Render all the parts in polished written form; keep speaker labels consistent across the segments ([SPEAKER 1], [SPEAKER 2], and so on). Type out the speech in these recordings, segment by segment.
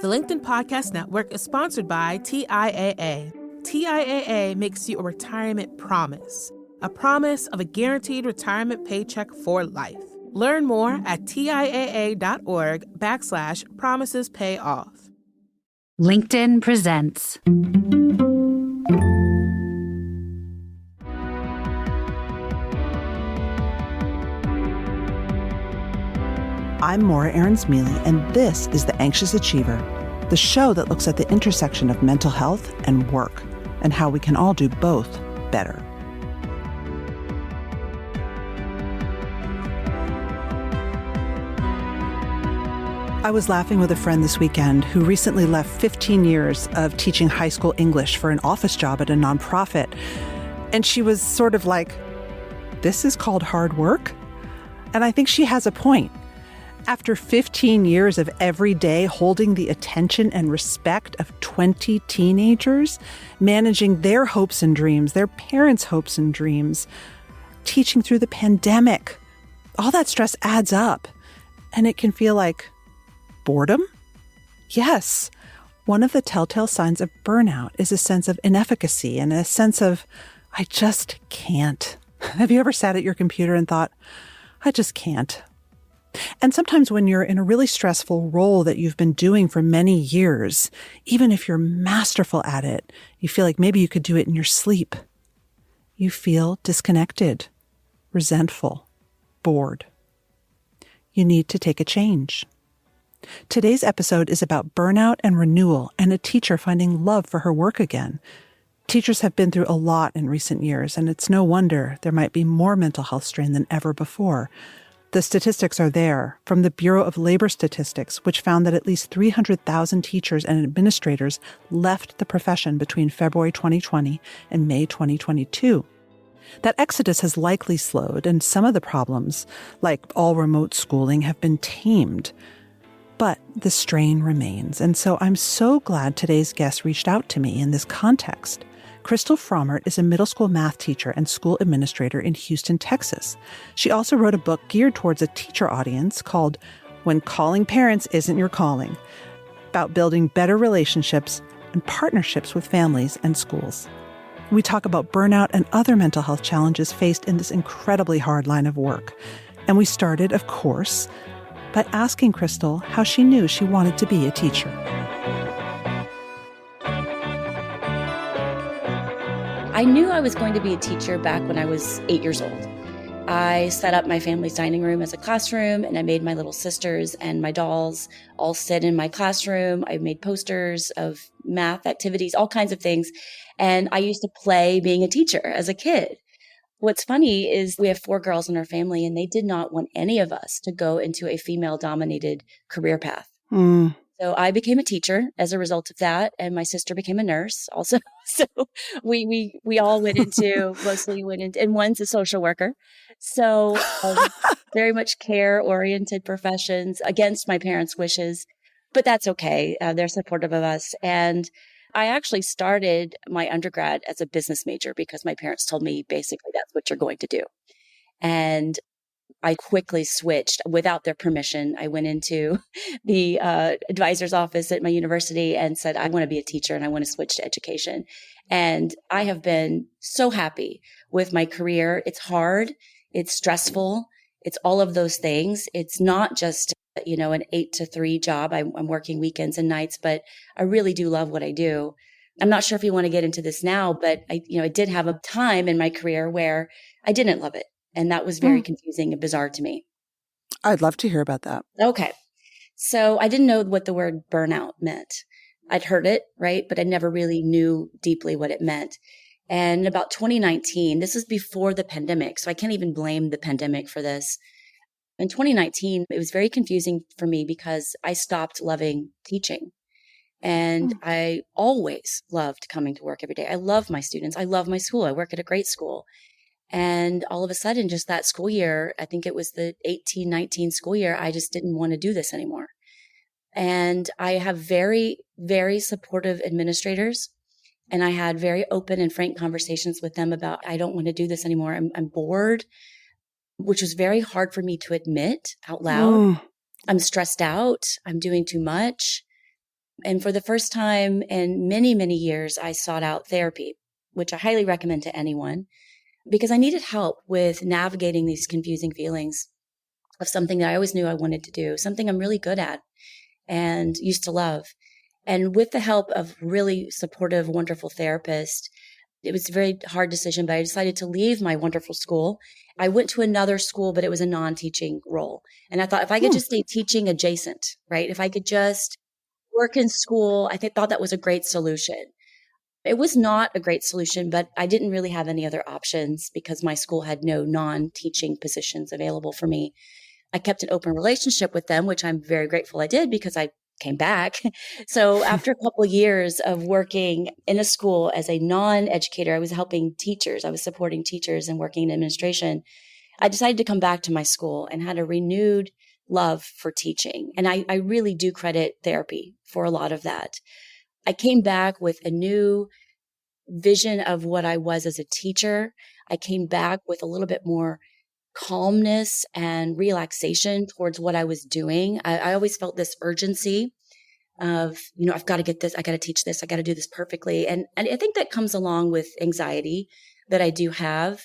[SPEAKER 1] The LinkedIn Podcast Network is sponsored by TIAA. TIAA makes you a retirement promise, a promise of a guaranteed retirement paycheck for life. Learn more at TIAA.org/promises pay off.
[SPEAKER 2] LinkedIn presents.
[SPEAKER 3] I'm Aarons-Mele, and this is The Anxious Achiever, the show that looks at the intersection of mental health and work, and how we can all do both better. I was laughing with a friend this weekend who recently left 15 years of teaching high school English for an office job at a nonprofit. And she was sort of like, this is called hard work? And I think she has a point. After 15 years of every day holding the attention and respect of 20 teenagers, managing their hopes and dreams, their parents' hopes and dreams, teaching through the pandemic, all that stress adds up. And it can feel like boredom? Yes. One of the telltale signs of burnout is a sense of inefficacy and a sense of, I just can't. Have you ever sat at your computer and thought, I just can't? And sometimes when you're in a really stressful role that you've been doing for many years, even if you're masterful at it, you feel like maybe you could do it in your sleep. You feel disconnected, resentful, bored. You need to take a change. Today's episode is about burnout and renewal and a teacher finding love for her work again. Teachers have been through a lot in recent years, and it's no wonder there might be more mental health strain than ever before. The statistics are there from the Bureau of Labor Statistics, which found that at least 300,000 teachers and administrators left the profession between February 2020 and May 2022. That exodus has likely slowed, and some of the problems, like all remote schooling, have been tamed. But the strain remains, and so I'm so glad today's guest reached out to me in this context. Crystal Frommert is a middle school math teacher and school administrator in Houston, Texas. She also wrote a book geared towards a teacher audience called When Calling Parents Isn't Your Calling, about building better relationships and partnerships with families and schools. We talk about burnout and other mental health challenges faced in this incredibly hard line of work. And we started, of course, by asking Crystal how she knew she wanted to be a teacher.
[SPEAKER 4] I knew I was going to be a teacher back when I was 8 years old. I set up my family's dining room as a classroom, and I made my little sisters and my dolls all sit in my classroom. I made posters of math activities, all kinds of things. And I used to play being a teacher as a kid. What's funny is we have 4 girls in our family, and they did not want any of us to go into a female-dominated career path. So I became a teacher as a result of that, and my sister became a nurse also. So we all mostly went into, and one's a social worker. So very much care-oriented professions against my parents' wishes, but that's okay. They're supportive of us. And I actually started my undergrad as a business major because my parents told me basically that's what you're going to do. And I quickly switched without their permission. I went into the advisor's office at my university and said, I want to be a teacher and I want to switch to education. And I have been so happy with my career. It's hard. It's stressful. It's all of those things. It's not just, an 8 to 3 job. I'm working weekends and nights, but I really do love what I do. I'm not sure if you want to get into this now, but I did have a time in my career where I didn't love it. And that was very confusing and bizarre to me.
[SPEAKER 3] I'd love to hear about that.
[SPEAKER 4] Okay. So I didn't know what the word burnout meant. I'd heard it, right? But I never really knew deeply what it meant. And about 2019, this is before the pandemic, so I can't even blame the pandemic for this. In 2019, it was very confusing for me because I stopped loving teaching. And I always loved coming to work every day. I love my students. I love my school. I work at a great school. And all of a sudden, just that school year, I think it was the 18-19 school year, I just didn't want to do this anymore. And I have very, very supportive administrators. And I had very open and frank conversations with them about, I don't want to do this anymore. I'm bored, which was very hard for me to admit out loud. I'm stressed out. I'm doing too much. And for the first time in many, many years, I sought out therapy, which I highly recommend to anyone because I needed help with navigating these confusing feelings of something that I always knew I wanted to do, something I'm really good at and used to love. And with the help of really supportive, wonderful therapist, it was a very hard decision, but I decided to leave my wonderful school. I went to another school, but it was a non-teaching role. And I thought if I could just stay teaching adjacent, right? If I could just work in school, thought that was a great solution. It was not a great solution, but I didn't really have any other options because my school had no non-teaching positions available for me. I kept an open relationship with them, which I'm very grateful I did because I came back. So after a couple of years of working in a school as a non-educator, I was helping teachers. I was supporting teachers and working in administration. I decided to come back to my school and had a renewed love for teaching. And I really do credit therapy for a lot of that. I came back with a new vision of what I was as a teacher. I came back with a little bit more calmness and relaxation towards what I was doing. I always felt this urgency of, I've got to get this, I got to teach this, I got to do this perfectly. And I think that comes along with anxiety that I do have.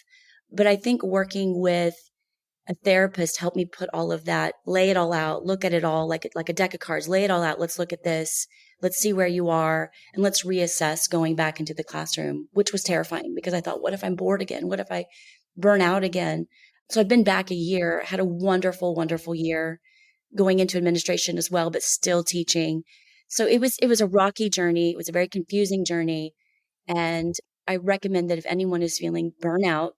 [SPEAKER 4] But I think working with a therapist helped me put all of that, lay it all out, look at it all like a deck of cards, lay it all out. Let's look at this. Let's see where you are and let's reassess going back into the classroom, which was terrifying because I thought, what if I'm bored again? What if I burn out again? So I've been back a year, had a wonderful, wonderful year going into administration as well, but still teaching. So it was a rocky journey. It was a very confusing journey. And I recommend that if anyone is feeling burnout,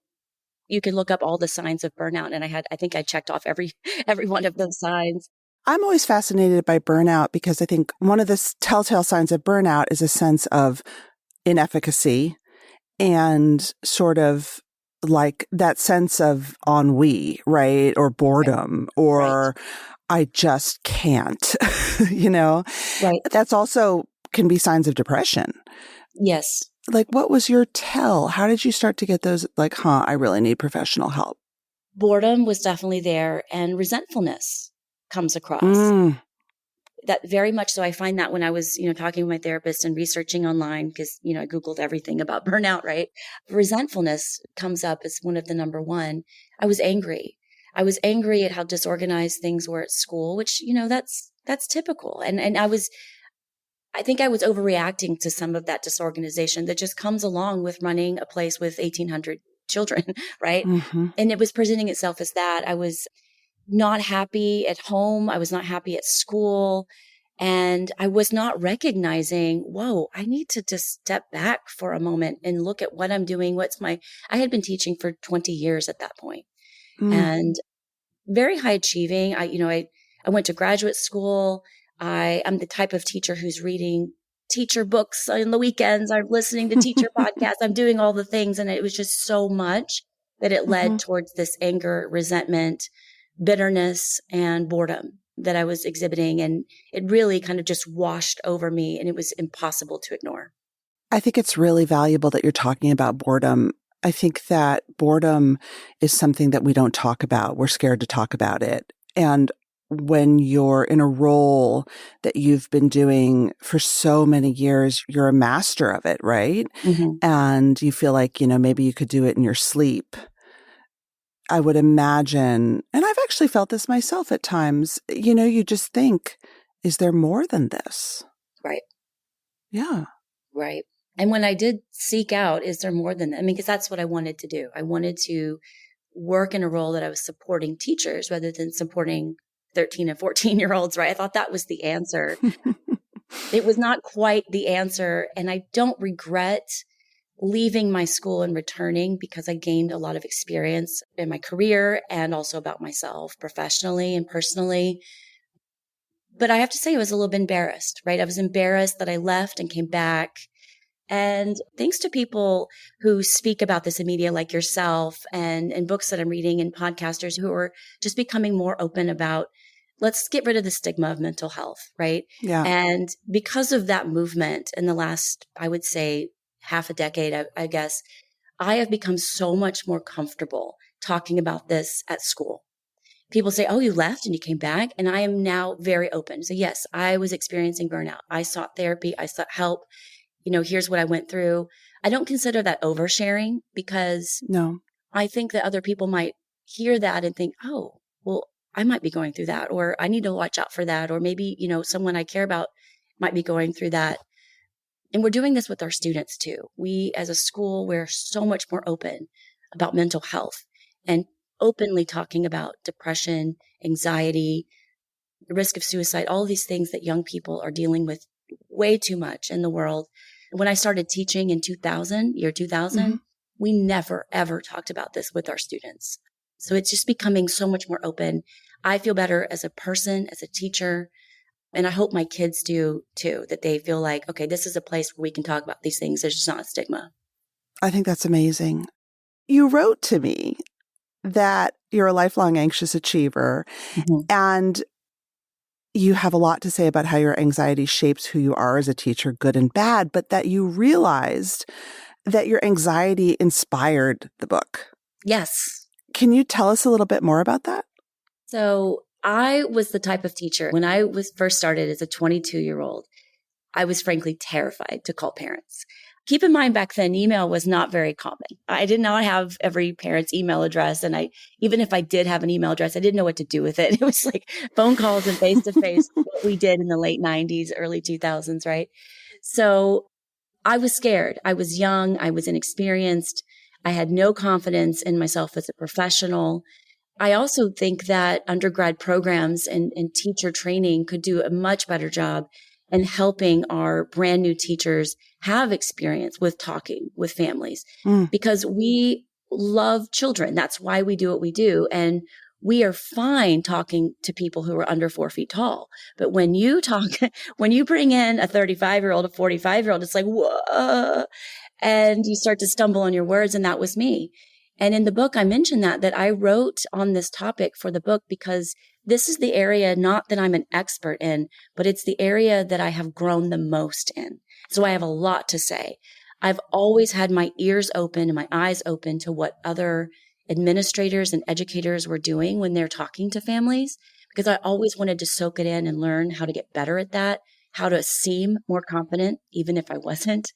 [SPEAKER 4] you can look up all the signs of burnout. And I think I checked off every one of those signs.
[SPEAKER 3] I'm always fascinated by burnout because I think one of the telltale signs of burnout is a sense of inefficacy and sort of like that sense of ennui, right? Or boredom, or I just can't,
[SPEAKER 4] Right.
[SPEAKER 3] That's also can be signs of depression.
[SPEAKER 4] Yes.
[SPEAKER 3] Like, what was your tell? How did you start to get those, like, I really need professional help?
[SPEAKER 4] Boredom was definitely there, and resentfulness comes across. That very much so. I find that when I was, talking with my therapist and researching online, because, I Googled everything about burnout, right? Resentfulness comes up as one of the number one. I was angry. I was angry at how disorganized things were at school, which, that's typical. And I think I was overreacting to some of that disorganization that just comes along with running a place with 1,800 children, right?
[SPEAKER 3] Mm-hmm.
[SPEAKER 4] And it was presenting itself as that. I was not happy at home. I was not happy at school. And I was not recognizing, whoa, I need to just step back for a moment and look at what I'm doing. I had been teaching for 20 years at that point. And very high achieving. I went to graduate school. I'm the type of teacher who's reading teacher books on the weekends. I'm listening to teacher podcasts. I'm doing all the things. And it was just so much that it led towards this anger, resentment, bitterness, and boredom that I was exhibiting. And it really kind of just washed over me, and it was impossible to ignore.
[SPEAKER 3] I think it's really valuable that you're talking about boredom. I think that boredom is something that we don't talk about. We're scared to talk about it. And when you're in a role that you've been doing for so many years, you're a master of it, right?
[SPEAKER 4] Mm-hmm.
[SPEAKER 3] And you feel like, maybe you could do it in your sleep. I would imagine, and I've actually felt this myself at times, you just think, is there more than this?
[SPEAKER 4] Right.
[SPEAKER 3] Yeah.
[SPEAKER 4] Right. And when I did seek out, is there more than that? Because that's what I wanted to do. I wanted to work in a role that I was supporting teachers rather than supporting 13 and 14-year-olds, right? I thought that was the answer. It was not quite the answer. And I don't regret leaving my school and returning because I gained a lot of experience in my career and also about myself professionally and personally. But I have to say I was a little bit embarrassed, right? I was embarrassed that I left and came back. And thanks to people who speak about this in media like yourself and books that I'm reading and podcasters who are just becoming more open about, let's get rid of the stigma of mental health, right?
[SPEAKER 3] Yeah.
[SPEAKER 4] And because of that movement in the last, I would say, half a decade, I guess, I have become so much more comfortable talking about this at school. people say, oh, you left and you came back. And I am now very open. So yes, I was experiencing burnout. I sought therapy. I sought help. Here's what I went through. I don't consider that oversharing because
[SPEAKER 3] No.
[SPEAKER 4] I think that other people might hear that and think, oh, well, I might be going through that, or I need to watch out for that. Or maybe, someone I care about might be going through that. And we're doing this with our students too. We as a school, we're so much more open about mental health and openly talking about depression, anxiety, the risk of suicide, all these things that young people are dealing with way too much in the world. When I started teaching in 2000, we never, ever talked about this with our students. So it's just becoming so much more open. I feel better as a person, as a teacher, and I hope my kids do too, that they feel like, okay, this is a place where we can talk about these things. There's just not a stigma.
[SPEAKER 3] I think that's amazing. You wrote to me that you're a lifelong anxious achiever, and you have a lot to say about how your anxiety shapes who you are as a teacher, good and bad, but that you realized that your anxiety inspired the book.
[SPEAKER 4] Yes.
[SPEAKER 3] Can you tell us a little bit more about that?
[SPEAKER 4] So I was the type of teacher, when I was first started as a 22-year-old, I was frankly terrified to call parents. Keep in mind, back then, email was not very common. I did not have every parent's email address. And even if I did have an email address, I didn't know what to do with it. It was like phone calls and face-to-face, what we did in the late 90s, early 2000s, right? So I was scared. I was young. I was inexperienced. I had no confidence in myself as a professional. I also think that undergrad programs and teacher training could do a much better job in helping our brand new teachers have experience with talking with families because we love children. That's why we do what we do. And we are fine talking to people who are under 4 feet tall. But when you bring in a 35-year-old, a 45-year-old, it's like, whoa, and you start to stumble on your words. And that was me. And in the book, I mentioned that I wrote on this topic for the book because this is the area, not that I'm an expert in, but it's the area that I have grown the most in. So I have a lot to say. I've always had my ears open and my eyes open to what other administrators and educators were doing when they're talking to families, because I always wanted to soak it in and learn how to get better at that, how to seem more confident, even if I wasn't.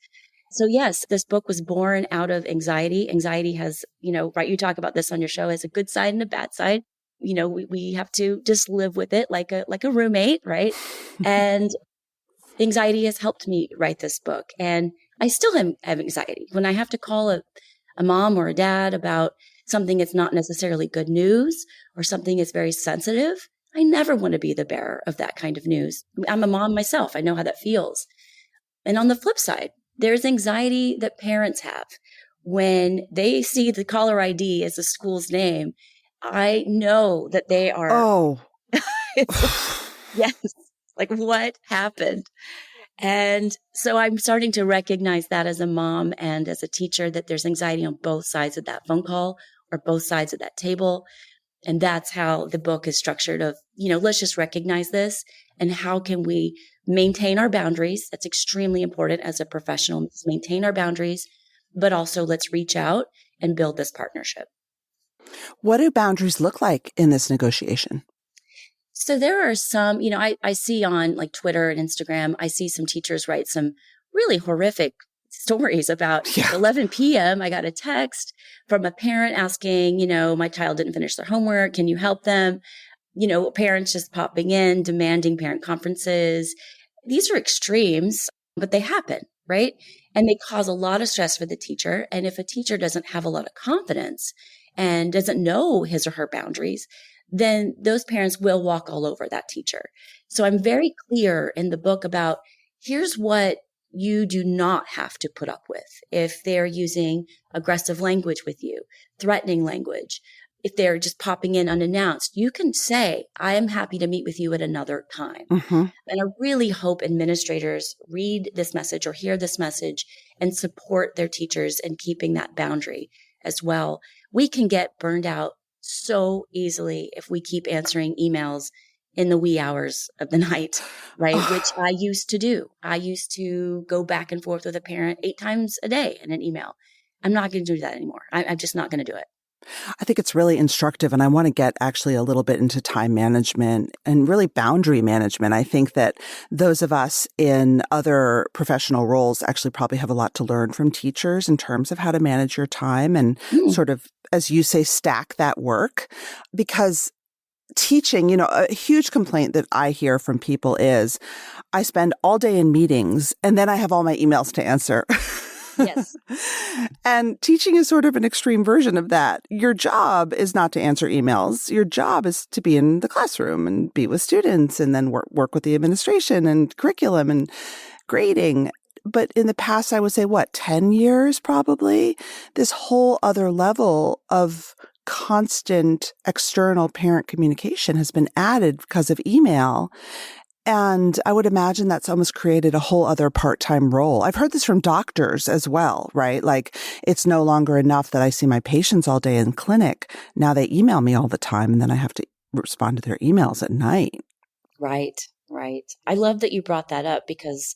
[SPEAKER 4] So yes, this book was born out of anxiety. Anxiety has, right, you talk about this on your show, has a good side and a bad side. We have to just live with it like a roommate, right? And anxiety has helped me write this book. And I still have anxiety. When I have to call a mom or a dad about something that's not necessarily good news or something that's very sensitive, I never want to be the bearer of that kind of news. I'm a mom myself. I know how that feels. And on the flip side, there's anxiety that parents have when they see the caller ID as the school's name. I know that they are.
[SPEAKER 3] Oh,
[SPEAKER 4] yes. Like, what happened? And so I'm starting to recognize that as a mom and as a teacher, that there's anxiety on both sides of that phone call or both sides of that table. And that's how the book is structured of, let's just recognize this. And how can we maintain our boundaries? That's extremely important as a professional, maintain our boundaries, but also let's reach out and build this partnership.
[SPEAKER 3] What do boundaries look like in this negotiation?
[SPEAKER 4] So there are some, I see on like Twitter and Instagram, I see some teachers write some really horrific stories about 11 p.m. I got a text from a parent asking, my child didn't finish their homework. Can you help them? Parents just popping in, demanding parent conferences. These are extremes, but they happen, right? And they cause a lot of stress for the teacher. And if a teacher doesn't have a lot of confidence and doesn't know his or her boundaries, then those parents will walk all over that teacher. So I'm very clear in the book about here's what you do not have to put up with if they're using aggressive language with you, threatening language. If they're just popping in unannounced, you can say, I am happy to meet with you at another time. And I really hope administrators read this message or hear this message and support their teachers in keeping that boundary as well. We can get burned out so easily if we keep answering emails in the wee hours of the night, right? Which I used to do. I used to go back and forth with a parent 8 times a day in an email. I'm not going to do that anymore. I'm just not going to do it.
[SPEAKER 3] I think it's really instructive, and I want to get actually a little bit into time management and really boundary management. I think that those of us in other professional roles actually probably have a lot to learn from teachers in terms of how to manage your time and sort of, as you say, stack that work. Because teaching, a huge complaint that I hear from people is I spend all day in meetings and then I have all my emails to answer.
[SPEAKER 4] Yes.
[SPEAKER 3] And teaching is sort of an extreme version of that. Your job is not to answer emails. Your job is to be in the classroom and be with students and then work with the administration and curriculum and grading. But in the past, I would say, 10 years probably, this whole other level of constant external parent communication has been added because of email. And I would imagine that's almost created a whole other part-time role. I've heard this from doctors as well, right? Like, it's no longer enough that I see my patients all day in clinic. Now they email me all the time, and then I have to respond to their emails at night.
[SPEAKER 4] Right. I love that you brought that up because,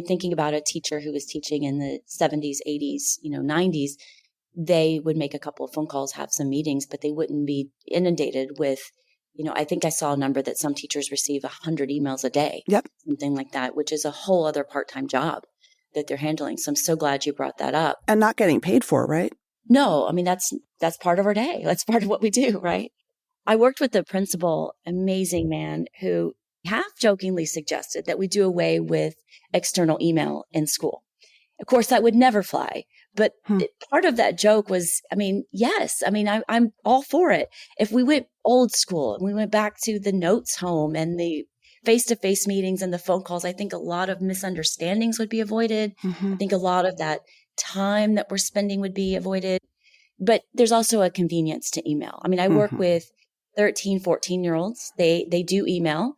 [SPEAKER 4] thinking about a teacher who was teaching in the 70s, 80s, 90s, they would make a couple of phone calls, have some meetings, but they wouldn't be inundated with, I think I saw a number that some teachers receive 100 emails a day.
[SPEAKER 3] Yep.
[SPEAKER 4] Something like that, which is a whole other part-time job that they're handling. So I'm so glad you brought that up.
[SPEAKER 3] And not getting paid for, right?
[SPEAKER 4] No, that's part of our day. That's part of what we do, right? I worked with a principal, amazing man, who half jokingly suggested that we do away with external email in school. Of course, that would never fly. But part of that joke was, yes, I'm all for it. If we went old school and we went back to the notes home and the face-to-face meetings and the phone calls, I think a lot of misunderstandings would be avoided. I think a lot of that time that we're spending would be avoided. But there's also a convenience to email. I work with 13, 14-year-olds. They do email.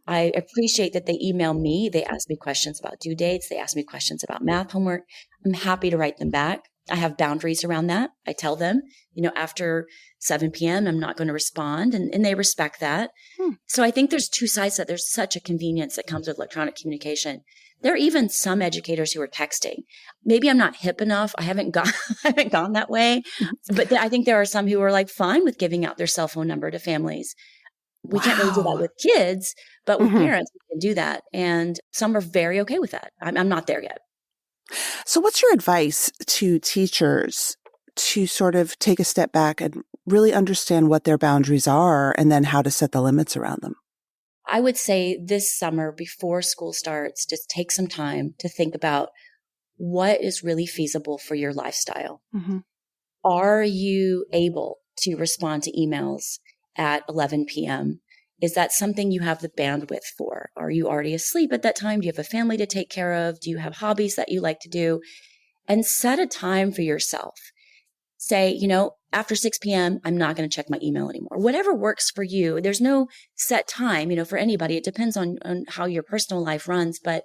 [SPEAKER 4] I appreciate that they email me. They ask me questions about due dates. They ask me questions about math homework. I'm happy to write them back. I have boundaries around that. I tell them, after 7 p.m., I'm not going to respond. And they respect that. So I think there's two sides to that. There's such a convenience that comes with electronic communication. There are even some educators who are texting. Maybe I'm not hip enough. I haven't gone that way. But I think there are some who are fine with giving out their cell phone number to families. We can't really do that with kids, but with parents, we can do that. And some are very okay with that. I'm not there yet.
[SPEAKER 3] So what's your advice to teachers to sort of take a step back and really understand what their boundaries are and then how to set the limits around them?
[SPEAKER 4] I would say this summer before school starts, just take some time to think about what is really feasible for your lifestyle. Are you able to respond to emails at 11 p.m.? Is that something you have the bandwidth for? Are you already asleep at that time? Do you have a family to take care of? Do you have hobbies that you like to do? And set a time for yourself. Say, after 6 p.m., I'm not going to check my email anymore. Whatever works for you. There's no set time, for anybody. It depends on how your personal life runs, but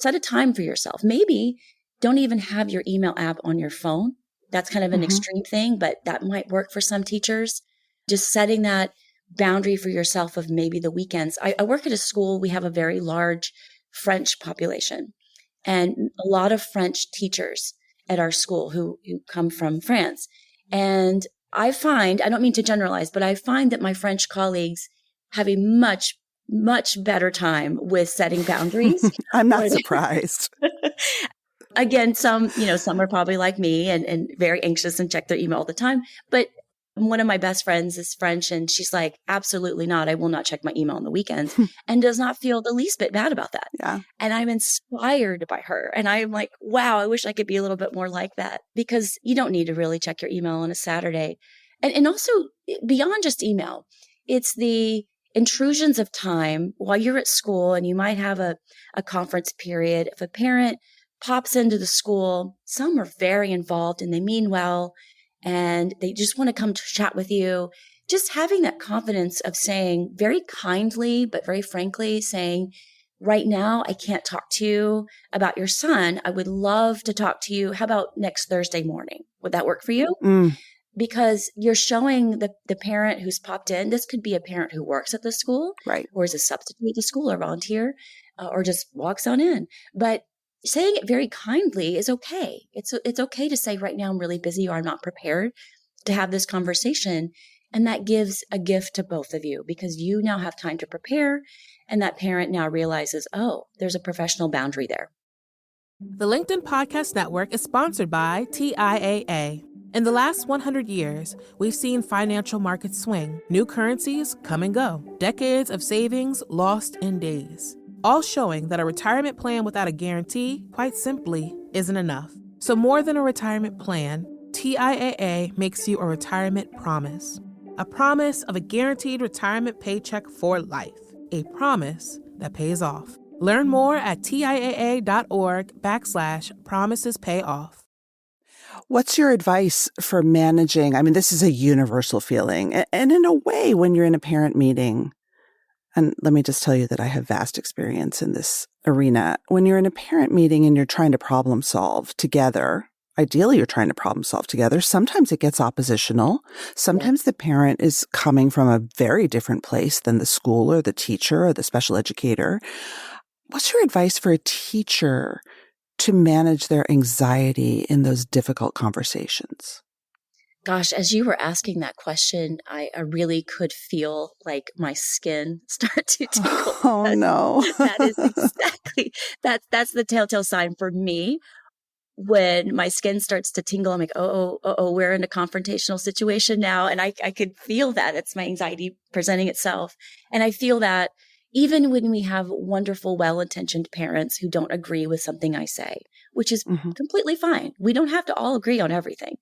[SPEAKER 4] set a time for yourself. Maybe don't even have your email app on your phone. That's kind of an extreme thing, but that might work for some teachers. Just setting that boundary for yourself of maybe the weekends. I work at a school. We have a very large French population and a lot of French teachers at our school who come from France. And I find, I don't mean to generalize, but I find that my French colleagues have a much, much better time with setting boundaries.
[SPEAKER 3] I'm not surprised.
[SPEAKER 4] Again, some are probably like me and very anxious and check their email all the time. But one of my best friends is French and she's like, absolutely not. I will not check my email on the weekends and does not feel the least bit bad about that.
[SPEAKER 3] Yeah.
[SPEAKER 4] And I'm inspired by her. And I'm like, wow, I wish I could be a little bit more like that because you don't need to really check your email on a Saturday. And also beyond just email, it's the intrusions of time while you're at school and you might have a conference period. If a parent pops into the school, some are very involved and they mean well. And they just want to come to chat with you. Just having that confidence of saying very kindly, but very frankly, saying, right now, I can't talk to you about your son. I would love to talk to you. How about next Thursday morning? Would that work for you? Because you're showing the parent who's popped in. This could be a parent who works at the school,
[SPEAKER 3] right,
[SPEAKER 4] or is a substitute at the school or volunteer, or just walks on in. But saying it very kindly is okay. It's okay to say right now I'm really busy or I'm not prepared. to have this conversation. And that gives a gift to both of you because you now have time to prepare. And that parent now realizes, oh, there's a professional boundary there.
[SPEAKER 1] The LinkedIn Podcast Network is sponsored by TIAA. In the last 100 years, we've seen financial markets swing, new currencies come and go, decades of savings lost in days, all showing that a retirement plan without a guarantee, quite simply, isn't enough. So more than a retirement plan, TIAA makes you a retirement promise. A promise of a guaranteed retirement paycheck for life. A promise that pays off. Learn more at TIAA.org/promisespayoff.
[SPEAKER 3] What's your advice for managing? I mean, this is a universal feeling. And in a way, when you're in a parent meeting, and let me just tell you that I have vast experience in this arena. When you're in a parent meeting and you're trying to problem solve together, ideally you're trying to problem solve together, sometimes it gets oppositional. Sometimes the parent is coming from a very different place than the school or the teacher or the special educator. What's your advice for a teacher to manage their anxiety in those difficult conversations?
[SPEAKER 4] Gosh, as you were asking that question, I really could feel like my skin start to tingle.
[SPEAKER 3] Oh, no.
[SPEAKER 4] That is exactly, that's the telltale sign for me. When my skin starts to tingle, I'm like, oh, we're in a confrontational situation now. And I could feel that. It's my anxiety presenting itself. And I feel that even when we have wonderful, well-intentioned parents who don't agree with something I say, which is completely fine. We don't have to all agree on everything.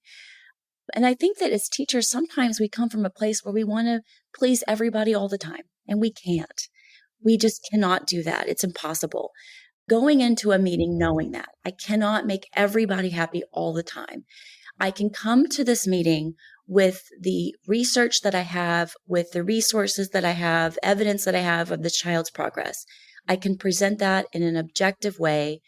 [SPEAKER 4] And I think that as teachers, sometimes we come from a place where we want to please everybody all the time, and we can't. We just cannot do that. It's impossible. Going into a meeting knowing that I cannot make everybody happy all the time. I can come to this meeting with the research that I have, with the resources that I have, evidence that I have of the child's progress. I can present that in an objective way.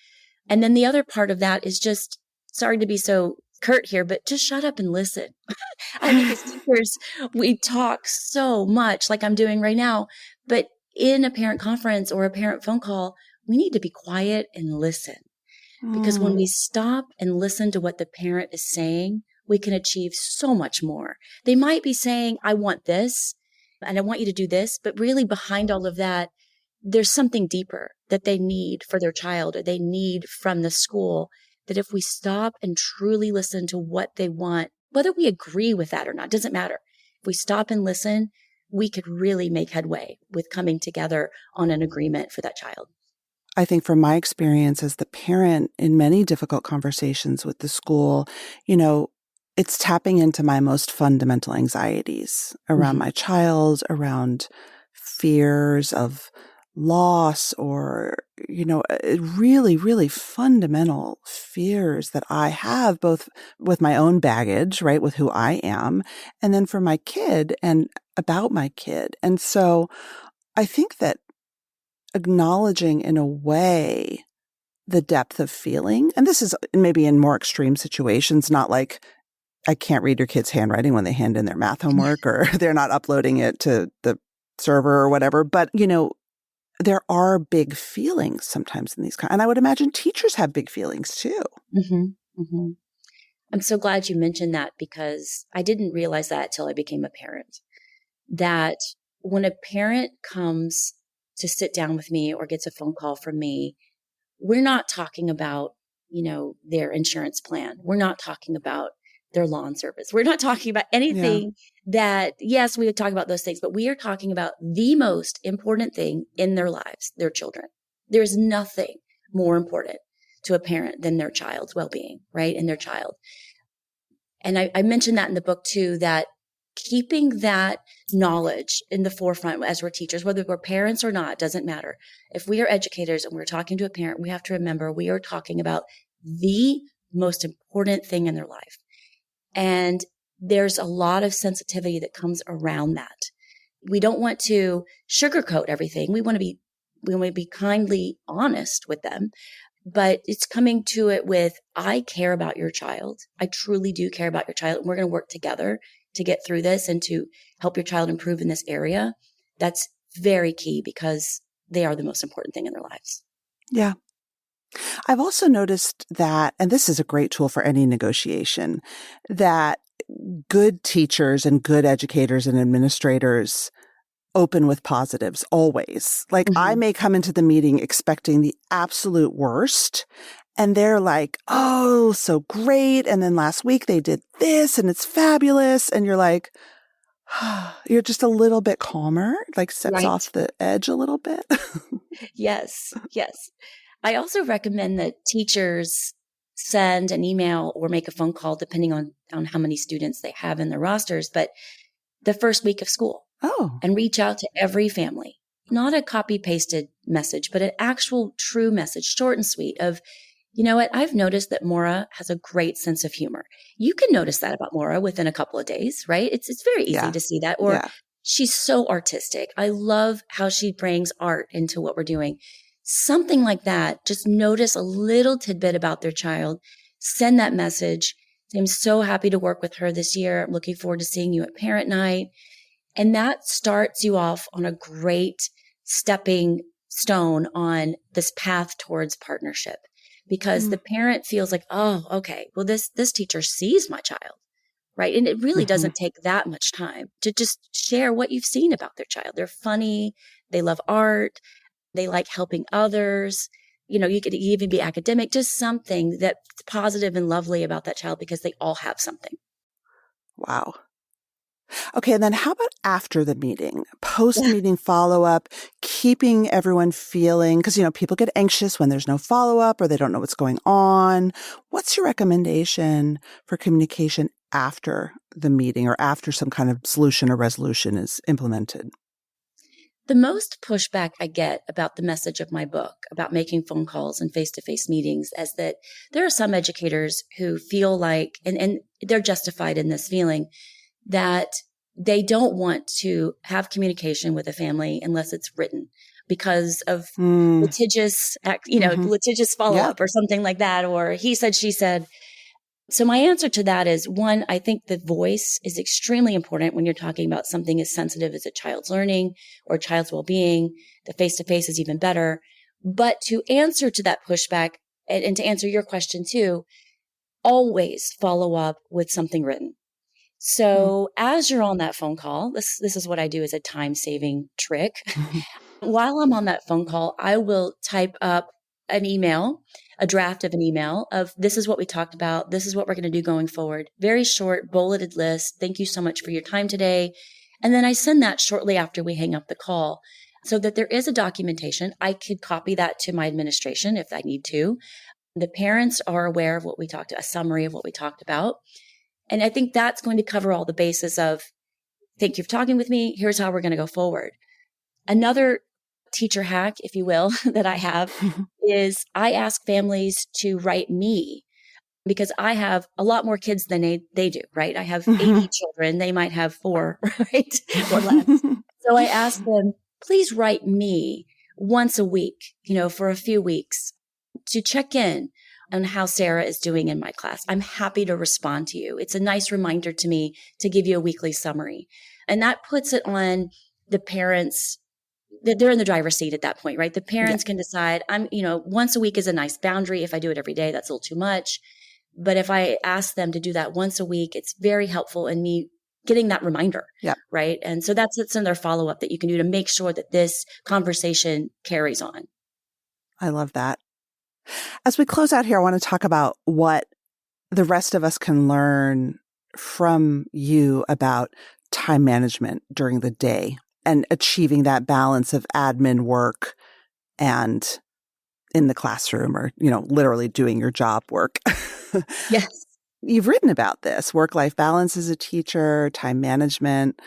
[SPEAKER 4] And then the other part of that is just, sorry to be so curt here, but just shut up and listen. I think as teachers, we talk so much like I'm doing right now, but in a parent conference or a parent phone call, we need to be quiet and listen. Because when we stop and listen to what the parent is saying, we can achieve so much more. They might be saying, I want this, and I want you to do this, but really behind all of that, there's something deeper that they need for their child or they need from the school, that if we stop and truly listen to what they want, whether we agree with that or not, doesn't matter. If we stop and listen, we could really make headway with coming together on an agreement for that child.
[SPEAKER 3] I think from my experience as the parent in many difficult conversations with the school, it's tapping into my most fundamental anxieties around my child, around fears of loss or, really, really fundamental fears that I have both with my own baggage, right, with who I am, and then for my kid and about my kid. And so I think that acknowledging in a way the depth of feeling, and this is maybe in more extreme situations, not like I can't read your kid's handwriting when they hand in their math homework or they're not uploading it to the server or whatever. But, there are big feelings sometimes in these kinds. And I would imagine teachers have big feelings too.
[SPEAKER 4] I'm so glad you mentioned that because I didn't realize that till I became a parent. That when a parent comes to sit down with me or gets a phone call from me, we're not talking about, their insurance plan. We're not talking about their lawn service. We're not talking about anything that, yes, we would talk about those things, but we are talking about the most important thing in their lives, their children. There's nothing more important to a parent than their child's well-being, right? And their child. And I mentioned that in the book too, that keeping that knowledge in the forefront as we're teachers, whether we're parents or not, doesn't matter. If we are educators and we're talking to a parent, we have to remember we are talking about the most important thing in their life. And there's a lot of sensitivity that comes around that. We don't want to sugarcoat everything. We want to be kindly honest with them, but it's coming to it with, I care about your child. I truly do care about your child. And we're going to work together to get through this and to help your child improve in this area. That's very key because they are the most important thing in their lives.
[SPEAKER 3] Yeah. I've also noticed that, and this is a great tool for any negotiation, that good teachers and good educators and administrators open with positives always. Like I may come into the meeting expecting the absolute worst, and they're like, oh, so great. And then last week they did this and it's fabulous. And you're like, you're just a little bit calmer, like steps off the edge a little bit.
[SPEAKER 4] Yes. I also recommend that teachers send an email or make a phone call, depending on how many students they have in their rosters, but the first week of school. And reach out to every family. Not a copy pasted message, but an actual true message, short and sweet of, you know what? I've noticed that Maura has a great sense of humor. You can notice that about Maura within a couple of days, right? It's very easy to see that. Or she's so artistic. I love how she brings art into what we're doing. Something like that. Just notice a little tidbit about their child. Send that message. I'm so happy to work with her this year. I'm looking forward to seeing you at parent night. And that starts you off on a great stepping stone on this path towards partnership, because the parent feels like, oh, okay, well, this teacher sees my child, right? And it really doesn't take that much time to just share what you've seen about their child. They're funny. They love art. They like helping others. You know, you could even be academic, just something that's positive and lovely about that child, because they all have something.
[SPEAKER 3] Wow. Okay, and then how about after the meeting, post-meeting follow-up, keeping everyone feeling, because, you know, people get anxious when there's no follow-up or they don't know what's going on. What's your recommendation for communication after the meeting or after some kind of solution or resolution is implemented?
[SPEAKER 4] The most pushback I get about the message of my book, about making phone calls and face-to-face meetings, is that there are some educators who feel like, and they're justified in this feeling, that they don't want to have communication with a family unless it's written because of litigious follow-up or something like that, or he said, she said. So my answer to that is, one, I think the voice is extremely important when you're talking about something as sensitive as a child's learning or a child's well-being. The face-to-face is even better. But to answer to that pushback and to answer your question too, always follow up with something written. So as you're on that phone call, this is what I do as a time-saving trick. While I'm on that phone call, I will type up an email, a draft of an email of, this is what we talked about. This is what we're going to do going forward. Very short, bulleted list. Thank you so much for your time today. And then I send that shortly after we hang up the call so that there is a documentation. I could copy that to my administration if I need to. The parents are aware of what we talked about, a summary of what we talked about. And I think that's going to cover all the bases of, thank you for talking with me. Here's how we're going to go forward. Another teacher hack, if you will, that I have is I ask families to write me, because I have a lot more kids than they do, right? I have 80 children. They might have 4, right? Or less. So I ask them, please write me once a week, for a few weeks to check in on how Sarah is doing in my class. I'm happy to respond to you. It's a nice reminder to me to give you a weekly summary. And that puts it on the parents. They're in the driver's seat at that point, right? The parents can decide, once a week is a nice boundary. If I do it every day, that's a little too much. But if I ask them to do that once a week, it's very helpful in me getting that reminder, right? And so that's another follow-up that you can do to make sure that this conversation carries on.
[SPEAKER 3] I love that. As we close out here, I want to talk about what the rest of us can learn from you about time management during the day and achieving that balance of admin work and in the classroom, or, literally doing your job work.
[SPEAKER 4] Yes.
[SPEAKER 3] You've written about this, work-life balance as a teacher, time management.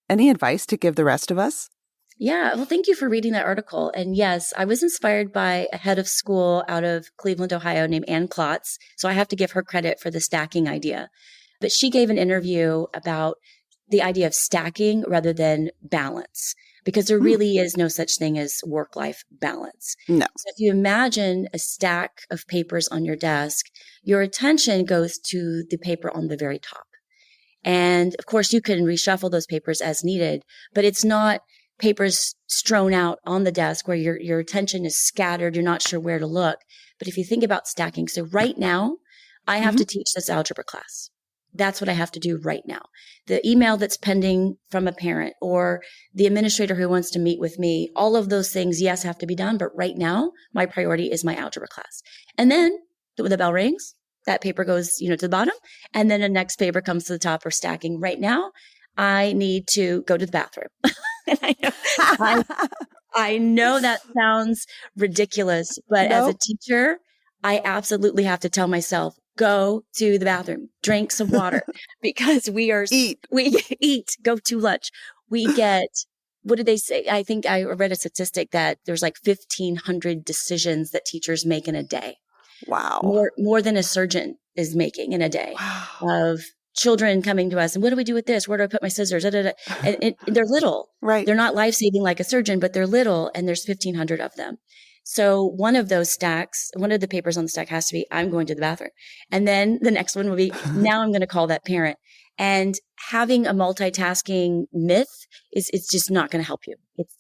[SPEAKER 3] Any advice to give the rest of us?
[SPEAKER 4] Yeah. Well, thank you for reading that article. And yes, I was inspired by a head of school out of Cleveland, Ohio named Ann Klotz. So I have to give her credit for the stacking idea. But she gave an interview about the idea of stacking rather than balance, because there really is no such thing as work-life balance.
[SPEAKER 3] No.
[SPEAKER 4] So if you imagine a stack of papers on your desk, your attention goes to the paper on the very top. And of course, you can reshuffle those papers as needed, but it's not papers strewn out on the desk where your attention is scattered. You're not sure where to look. But if you think about stacking, so right now I have to teach this algebra class. That's what I have to do right now. The email that's pending from a parent or the administrator who wants to meet with me, all of those things, yes, have to be done. But right now, my priority is my algebra class. And then when the bell rings, that paper goes, to the bottom. And then the next paper comes to the top for stacking. Right now, I need to go to the bathroom. And I know that sounds ridiculous, but as a teacher, I absolutely have to tell myself, go to the bathroom, drink some water, because we eat, go to lunch. We get, what did they say? I think I read a statistic that there's like 1,500 decisions that teachers make in a day.
[SPEAKER 3] Wow.
[SPEAKER 4] More than a surgeon is making in a day.
[SPEAKER 3] Wow.
[SPEAKER 4] Of children coming to us and what do we do with this? Where do I put my scissors? And they're little.
[SPEAKER 3] Right.
[SPEAKER 4] They're not life-saving like a surgeon, but they're little, and there's 1,500 of them. So one of those stacks, one of the papers on the stack has to be, I'm going to the bathroom. And then the next one will be, now I'm going to call that parent. And having a multitasking myth it's just not going to help you.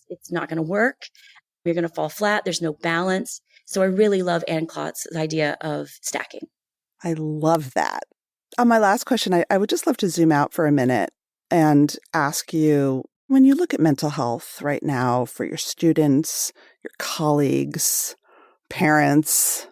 [SPEAKER 4] It's not going to work. You're going to fall flat. There's no balance. So I really love Ann Klotz's idea of stacking.
[SPEAKER 3] I love that. On my last question, I would just love to zoom out for a minute and ask you, when you look at mental health right now for your students, your colleagues, parents,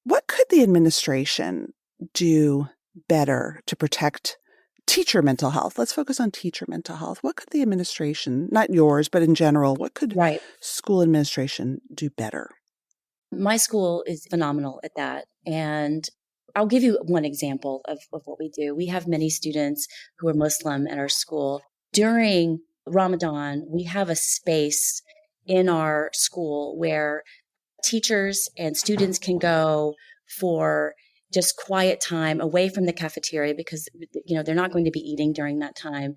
[SPEAKER 3] what could the administration do better to protect teacher mental health? Let's focus on teacher mental health. What could the administration, not yours, but in general, what could school administration do better?
[SPEAKER 4] My school is phenomenal at that. And I'll give you one example of what we do. We have many students who are Muslim at our school. During Ramadan, we have a space in our school where teachers and students can go for just quiet time away from the cafeteria because, they're not going to be eating during that time.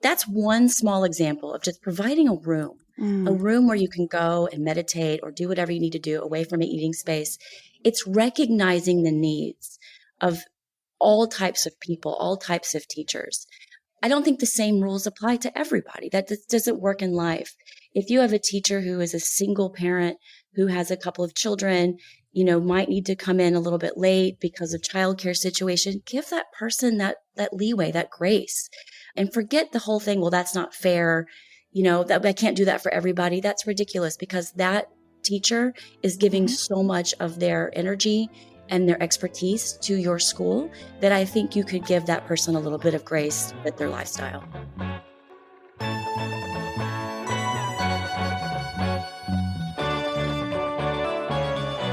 [SPEAKER 4] That's one small example of just providing a room where you can go and meditate or do whatever you need to do away from an eating space. It's recognizing the needs of all types of people, all types of teachers. I don't think the same rules apply to everybody. That doesn't work in life. If you have a teacher who is a single parent who has a couple of children, might need to come in a little bit late because of childcare situation, give that person that leeway, that grace, and forget the whole thing. Well, that's not fair. That I can't do that for everybody. That's ridiculous because that teacher is giving so much of their energy and their expertise to your school that I think you could give that person a little bit of grace with their lifestyle.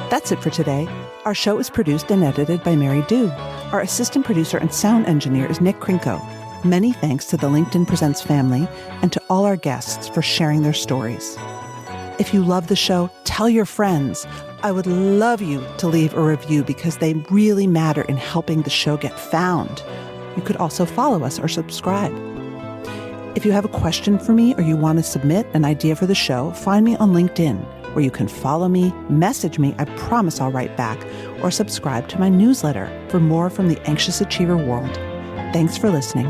[SPEAKER 3] That's it for today. Our show is produced and edited by Mary Dew. Our assistant producer and sound engineer is Nick Krinko. Many thanks to the LinkedIn Presents family and to all our guests for sharing their stories. If you love the show, tell your friends. I would love you to leave a review because they really matter in helping the show get found. You could also follow us or subscribe. If you have a question for me or you want to submit an idea for the show, find me on LinkedIn, where you can follow me, message me, I promise I'll write back, or subscribe to my newsletter for more from the Anxious Achiever world. Thanks for listening.